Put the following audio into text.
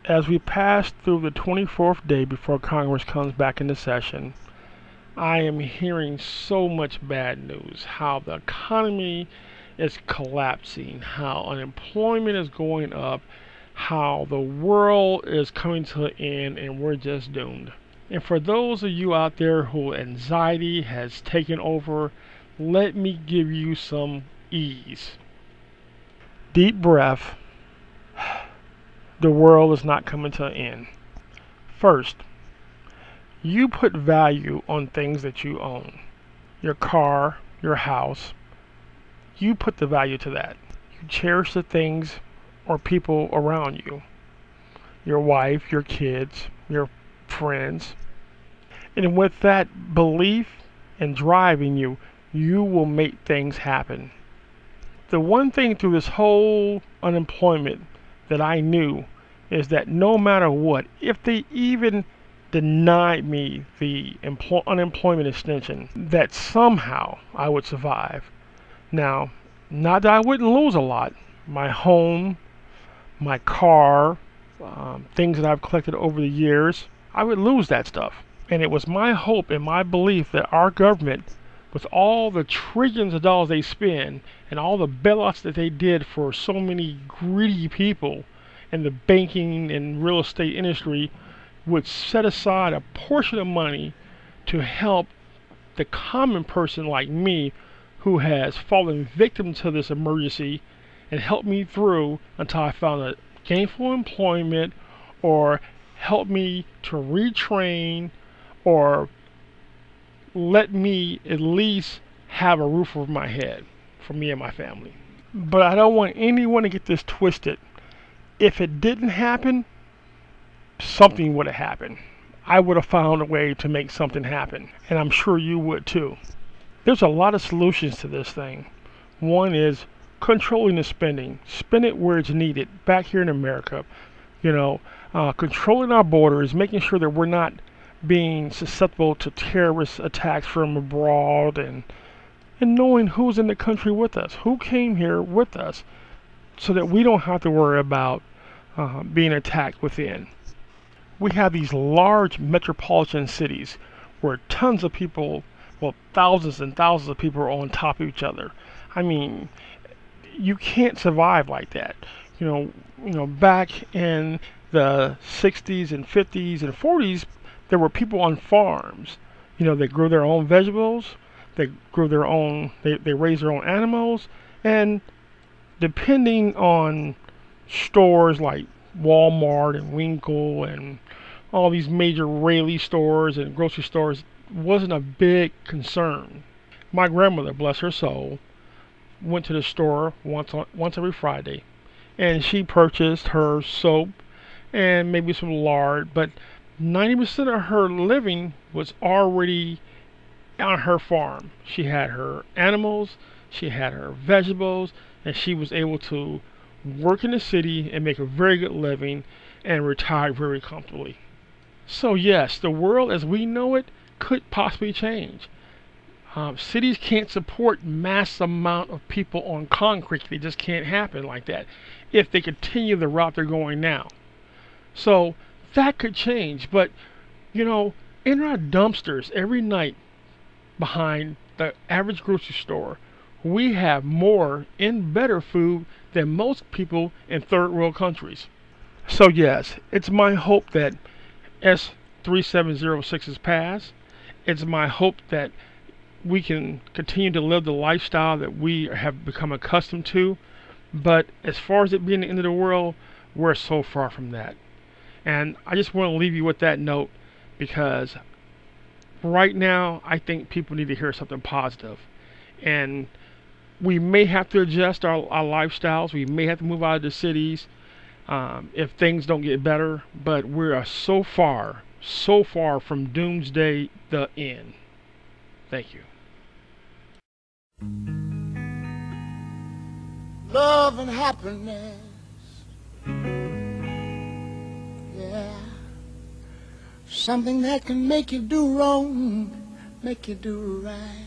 As we pass through the 24th day before Congress comes back into session, I am hearing so much bad news. How the economy is collapsing, how unemployment is going up, how the world is coming to an end and we're just doomed. And for those of you out there who anxiety has taken over, let me give you some ease. Deep breath. The world is not coming to an end. First, you put value on things that you own. Your car, your house. You put the value to that. You cherish the things or people around you. Your wife, your kids, your friends. And with that belief and drive in you, you will make things happen. The one thing through this whole unemployment that I knew is that no matter what, if they even denied me the unemployment extension, that somehow I would survive. Now, not that I wouldn't lose a lot. My home, my car, things that I've collected over the years, I would lose that stuff. And it was my hope and my belief that our government, with all the trillions of dollars they spend and all the bailouts that they did for so many greedy people in the banking and real estate industry, would set aside a portion of money to help the common person like me who has fallen victim to this emergency and help me through until I found a gainful employment, or help me to retrain, or let me at least have a roof over my head for me and my family. But I don't want anyone to get this twisted. If it didn't happen, something would have happened. I would have found a way to make something happen, and I'm sure you would too. There's a lot of solutions to this thing. One is controlling the spending. Spend it where it's needed back here in America. Controlling our borders, making sure that we're not being susceptible to terrorist attacks from abroad, and knowing who's in the country with us, who came here with us, so that we don't have to worry about being attacked within. We have these large metropolitan cities where tons of people, well, thousands and thousands of people are on top of each other. I mean, you can't survive like that. Back in the 60s and 50s and 40s, there were people on farms. They grew their own vegetables, they grew their own, they raised their own animals, and depending on stores like Walmart and Winkle and all these major Raley stores and grocery stores, wasn't a big concern. My grandmother, bless her soul, went to the store once every Friday, and she purchased her soap and maybe some lard, but 90% of her living was already on her farm. She had her animals, she had her vegetables, and she was able to work in the city and make a very good living and retire very comfortably. So yes, the world as we know it could possibly change. Cities can't support mass amount of people on concrete. They just can't happen like that if they continue the route they're going now. So that could change. But in our dumpsters every night behind the average grocery store, we have more and better food than most people in third world countries. So yes, it's my hope that S3706 is passed. It's my hope that we can continue to live the lifestyle that we have become accustomed to. But as far as it being the end of the world, we're so far from that. And I just want to leave you with that note, because right now I think people need to hear something positive. And we may have to adjust our lifestyles. We may have to move out of the cities if things don't get better. But we are so far from doomsday, the end. Thank you. Love and happiness, yeah, something that can make you do wrong, make you do right.